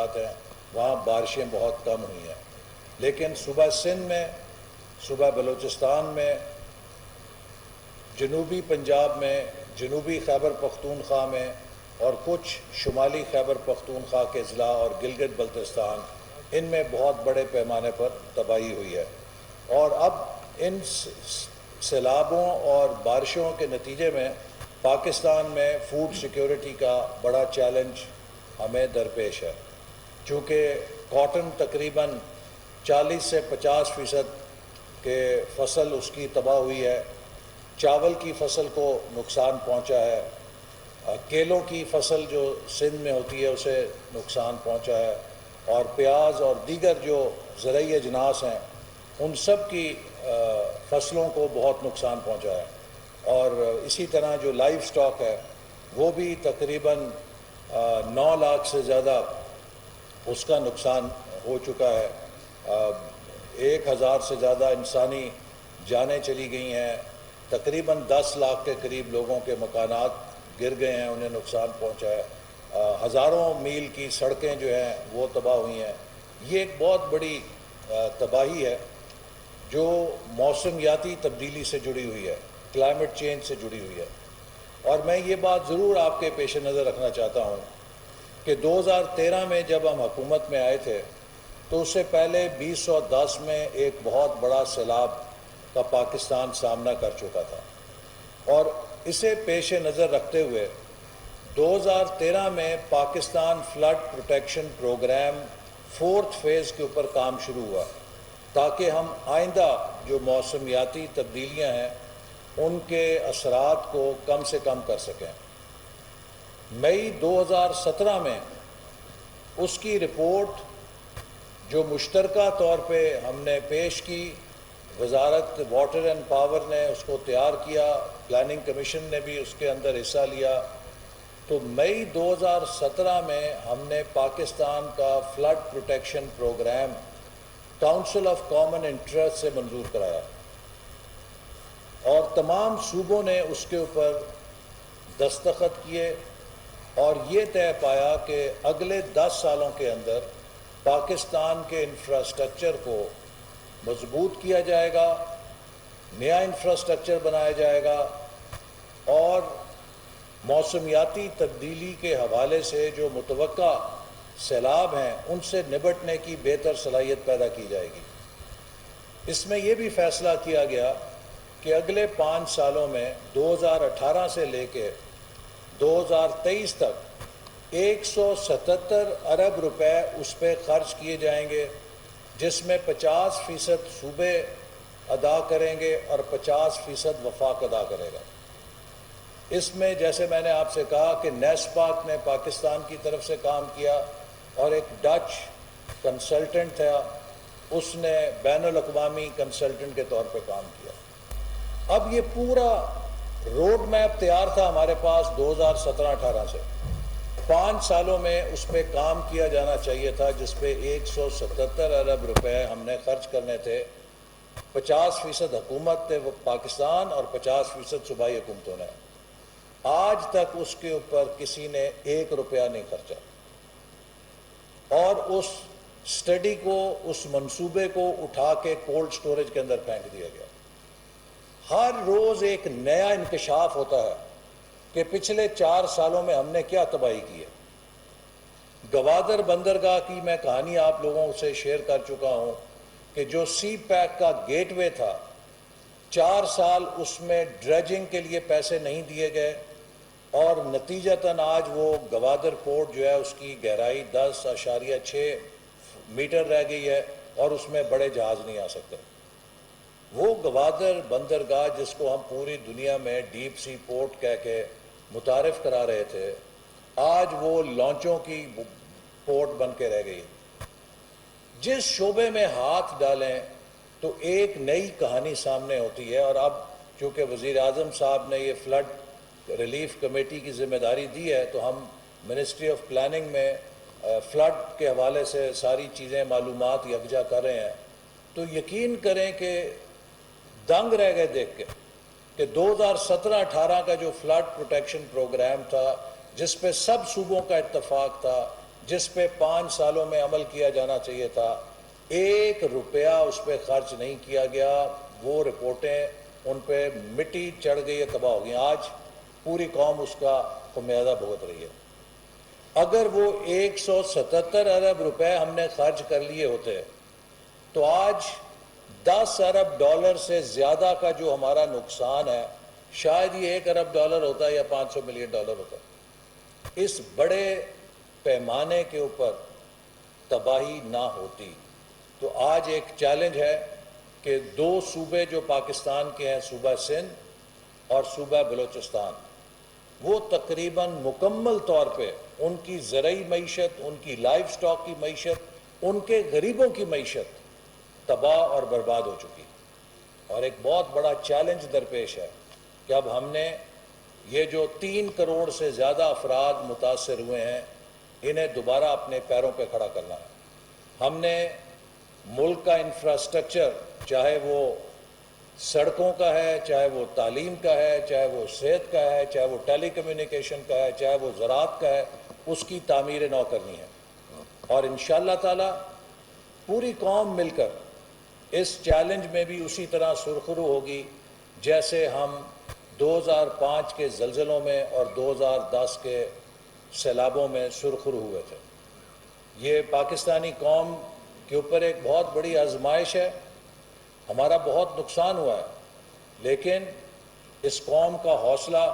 معاملات ہیں وہاں بارشیں بہت کم ہوئی ہیں، لیکن صوبہ سندھ میں، صوبہ بلوچستان میں، جنوبی پنجاب میں، جنوبی خیبر پختونخوا میں اور کچھ شمالی خیبر پختونخوا کے اضلاع اور گلگت بلتستان، ان میں بہت بڑے پیمانے پر تباہی ہوئی ہے۔ اور اب ان سیلابوں اور بارشوں کے نتیجے میں پاکستان میں فوڈ سیکیورٹی کا بڑا چیلنج ہمیں درپیش ہے، چونکہ کاٹن تقریباً 40 سے 50% کے فصل اس کی تباہ ہوئی ہے، چاول کی فصل کو نقصان پہنچا ہے، کیلوں کی فصل جو سندھ میں ہوتی ہے اسے نقصان پہنچا ہے، اور پیاز اور دیگر جو زرعی اجناس ہیں ان سب کی فصلوں کو بہت نقصان پہنچا ہے۔ اور اسی طرح جو لائف سٹاک ہے وہ بھی تقریباً 9 لاکھ سے زیادہ اس کا نقصان ہو چکا ہے، 1000 سے زیادہ انسانی جانیں چلی گئی ہیں، تقریباً 10 لاکھ کے قریب لوگوں کے مکانات گر گئے ہیں، انہیں نقصان پہنچا ہے، ہزاروں میل کی سڑکیں جو ہیں وہ تباہ ہوئی ہیں۔ یہ ایک بہت بڑی تباہی ہے جو موسمیاتی تبدیلی سے جڑی ہوئی ہے، کلائمیٹ چینج سے جڑی ہوئی ہے۔ اور میں یہ بات ضرور آپ کے پیش نظر رکھنا چاہتا ہوں کہ 2013 میں جب ہم حکومت میں آئے تھے تو اس سے پہلے 2010 میں ایک بہت بڑا سیلاب کا پاکستان سامنا کر چکا تھا، اور اسے پیش نظر رکھتے ہوئے 2013 میں پاکستان فلڈ پروٹیکشن پروگرام 4تھ فیز کے اوپر کام شروع ہوا تاکہ ہم آئندہ جو موسمیاتی تبدیلیاں ہیں ان کے اثرات کو کم سے کم کر سکیں۔ مئی 2017 میں اس کی رپورٹ جو مشترکہ طور پہ ہم نے پیش کی، وزارت واٹر اینڈ پاور نے اس کو تیار کیا، پلاننگ کمیشن نے بھی اس کے اندر حصہ لیا، تو مئی 2017 میں ہم نے پاکستان کا flood protection program council of common interest سے منظور کرایا، اور تمام صوبوں نے اس کے اوپر دستخط کیے، اور یہ طے پایا کہ اگلے 10 سالوں کے اندر پاکستان کے انفراسٹرکچر کو مضبوط کیا جائے گا، نیا انفراسٹرکچر بنایا جائے گا، اور موسمیاتی تبدیلی کے حوالے سے جو متوقع سیلاب ہیں ان سے نبٹنے کی بہتر صلاحیت پیدا کی جائے گی۔ اس میں یہ بھی فیصلہ کیا گیا کہ اگلے 5 سالوں میں 2018 سے لے کے 2023 تک 177 ارب روپے اس پہ خرچ کیے جائیں گے، جس میں 50% صوبے ادا کریں گے اور 50% وفاق ادا کرے گا۔ اس میں جیسے میں نے آپ سے کہا کہ نیسپاک نے پاکستان کی طرف سے کام کیا، اور ایک ڈچ کنسلٹنٹ تھا، اس نے بین الاقوامی کنسلٹنٹ کے طور پہ کام کیا۔ اب یہ پورا روڈ میپ تیار تھا ہمارے پاس 2017-18 سے، 5 سالوں میں اس پہ کام کیا جانا چاہیے تھا، جس پہ 177 ارب روپے ہم نے خرچ کرنے تھے، 50% حکومت تھے وہ پاکستان اور 50% صوبائی حکومتوں نے۔ آج تک اس کے اوپر کسی نے 1 روپیہ نہیں خرچا، اور اس سٹڈی کو، اس منصوبے کو اٹھا کے کولڈ سٹوریج کے اندر پھینک دیا گیا۔ ہر روز ایک نیا انکشاف ہوتا ہے کہ پچھلے 4 سالوں میں ہم نے کیا تباہی کی ہے۔ گوادر بندرگاہ کی میں کہانی آپ لوگوں سے شیئر کر چکا ہوں کہ جو سی پیک کا گیٹ وے تھا، 4 سال اس میں ڈریجنگ کے لیے پیسے نہیں دیے گئے، اور نتیجتاً آج وہ گوادر پورٹ جو ہے اس کی گہرائی 10.6 میٹر رہ گئی ہے، اور اس میں بڑے جہاز نہیں آ سکتے۔ وہ گوادر بندرگاہ جس کو ہم پوری دنیا میں ڈیپ سی پورٹ کہہ کے متعارف کرا رہے تھے، آج وہ لانچوں کی پورٹ بن کے رہ گئی۔ جس شعبے میں ہاتھ ڈالیں تو ایک نئی کہانی سامنے ہوتی ہے، اور اب چونکہ وزیر اعظم صاحب نے یہ فلڈ ریلیف کمیٹی کی ذمہ داری دی ہے، تو ہم منسٹری آف پلاننگ میں فلڈ کے حوالے سے ساری چیزیں، معلومات یکجا کر رہے ہیں۔ تو یقین کریں کہ دنگ رہ گئے دیکھ کے کہ 2017-18 کا جو فلڈ پروٹیکشن پروگرام تھا، جس پہ سب صوبوں کا اتفاق تھا، جس پہ 5 سالوں میں عمل کیا جانا چاہیے تھا، 1 روپیہ اس پہ خرچ نہیں کیا گیا. وہ رپورٹیں ان پہ مٹی چڑھ گئی ہے، تباہ ہو گئی. آج پوری قوم اس کا خمیازہ بھگت رہی ہے. اگر وہ 177 ارب روپے ہم نے خرچ کر لیے ہوتے تو آج 10 ارب ڈالر سے زیادہ کا جو ہمارا نقصان ہے، شاید یہ 1 ارب ڈالر ہوتا ہے یا 500 ملین ڈالر ہوتا. اس بڑے پیمانے کے اوپر تباہی نہ ہوتی. تو آج ایک چیلنج ہے کہ 2 صوبے جو پاکستان کے ہیں، صوبہ سندھ اور صوبہ بلوچستان، وہ تقریباً مکمل طور پہ ان کی زرعی معیشت، ان کی لائف سٹاک کی معیشت، ان کے غریبوں کی معیشت تباہ اور برباد ہو چکی. اور ایک بہت بڑا چیلنج درپیش ہے کہ اب ہم نے یہ جو 3 کروڑ سے زیادہ افراد متاثر ہوئے ہیں، انہیں دوبارہ اپنے پیروں پہ کھڑا کرنا ہے. ہم نے ملک کا انفراسٹرکچر، چاہے وہ سڑکوں کا ہے، چاہے وہ تعلیم کا ہے، چاہے وہ صحت کا ہے، چاہے وہ ٹیلی کمیونیکیشن کا ہے، چاہے وہ زراعت کا ہے، اس کی تعمیر نو کرنی ہے. اور انشاءاللہ تعالی پوری قوم مل کر اس چیلنج میں بھی اسی طرح سرخرو ہوگی جیسے ہم 2005 کے زلزلوں میں اور 2010 کے سیلابوں میں سرخرو ہوئے تھے. یہ پاکستانی قوم کے اوپر ایک بہت بڑی آزمائش ہے. ہمارا بہت نقصان ہوا ہے، لیکن اس قوم کا حوصلہ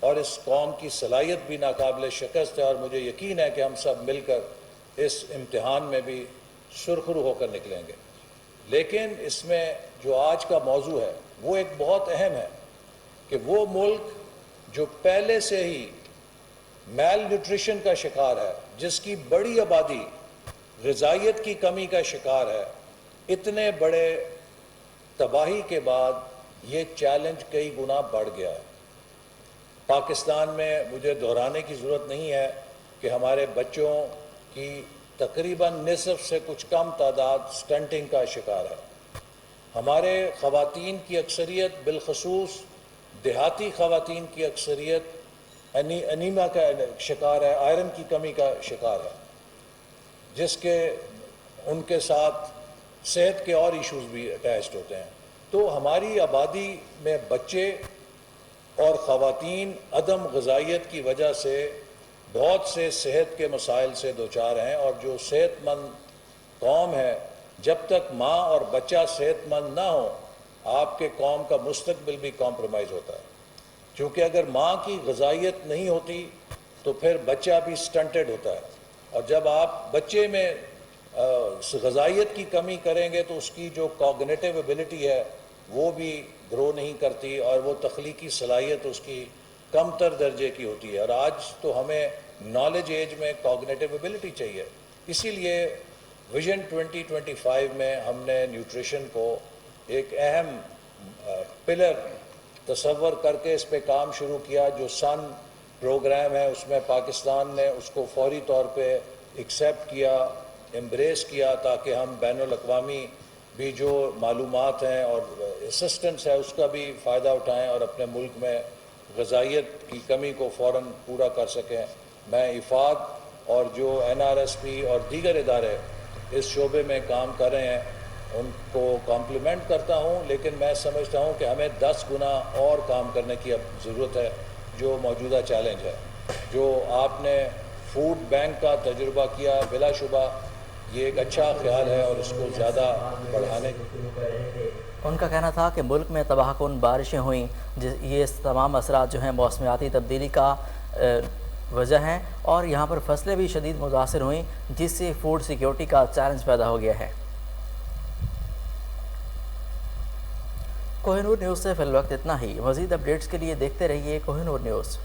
اور اس قوم کی صلاحیت بھی ناقابل شکست ہے، اور مجھے یقین ہے کہ ہم سب مل کر اس امتحان میں بھی سرخرو ہو کر نکلیں گے. لیکن اس میں جو آج کا موضوع ہے وہ ایک بہت اہم ہے کہ وہ ملک جو پہلے سے ہی میل نیوٹریشن کا شکار ہے، جس کی بڑی آبادی غذائیت کی کمی کا شکار ہے، اتنے بڑے تباہی کے بعد یہ چیلنج کئی گنا بڑھ گیا ہے. پاکستان میں مجھے دہرانے کی ضرورت نہیں ہے کہ ہمارے بچوں کی تقریباً نصف سے کچھ کم تعداد سٹنٹنگ کا شکار ہے. ہمارے خواتین کی اکثریت، بالخصوص دیہاتی خواتین کی اکثریت انیمیا کا شکار ہے، آئرن کی کمی کا شکار ہے، جس کے ان کے ساتھ صحت کے اور ایشوز بھی اٹیچڈ ہوتے ہیں. تو ہماری آبادی میں بچے اور خواتین عدم غذائیت کی وجہ سے بہت سے صحت کے مسائل سے دوچار ہیں. اور جو صحت مند قوم ہے، جب تک ماں اور بچہ صحت مند نہ ہو، آپ کے قوم کا مستقبل بھی کمپرومائز ہوتا ہے. کیونکہ اگر ماں کی غذائیت نہیں ہوتی تو پھر بچہ بھی سٹنٹڈ ہوتا ہے. اور جب آپ بچے میں غذائیت کی کمی کریں گے تو اس کی جو کوگنیٹو ایبلٹی ہے وہ بھی گرو نہیں کرتی، اور وہ تخلیقی صلاحیت اس کی کم تر درجے کی ہوتی ہے. اور آج تو ہمیں نالج ایج میں کوگنیٹو ایبلٹی چاہیے. اسی لیے ویژن 2025 میں ہم نے نیوٹریشن کو ایک اہم پلر تصور کر کے اس پہ کام شروع کیا. جو سن پروگرام ہے اس میں پاکستان نے اس کو فوری طور پہ ایکسیپٹ کیا، امبریس کیا، تاکہ ہم بین الاقوامی بھی جو معلومات ہیں اور اسسٹنس ہے اس کا بھی فائدہ اٹھائیں اور اپنے ملک میں غذائیت کی کمی کو فوراً پورا کر سکیں. میں افاد اور جو NRSP اور دیگر ادارے اس شعبے میں کام کر رہے ہیں ان کو کمپلیمنٹ کرتا ہوں، لیکن میں سمجھتا ہوں کہ ہمیں 10 گنا اور کام کرنے کی اب ضرورت ہے. جو موجودہ چیلنج ہے، جو آپ نے فوڈ بینک کا تجربہ کیا، بلا شبہ یہ ایک اچھا خیال ہے اور اس کو زیادہ بڑھانے. ان کا کہنا تھا کہ ملک میں تباہ کن بارشیں ہوئیں، یہ تمام اثرات جو ہیں موسمیاتی تبدیلی کا وجہ ہیں، اور یہاں پر فصلیں بھی شدید متاثر ہوئیں، جس سے فوڈ سیکیورٹی کا چیلنج پیدا ہو گیا ہے. کوہ نور نیوز سے فی الوقت اتنا ہی. مزید اپڈیٹس کے لیے دیکھتے رہیے کوہ نور نیوز.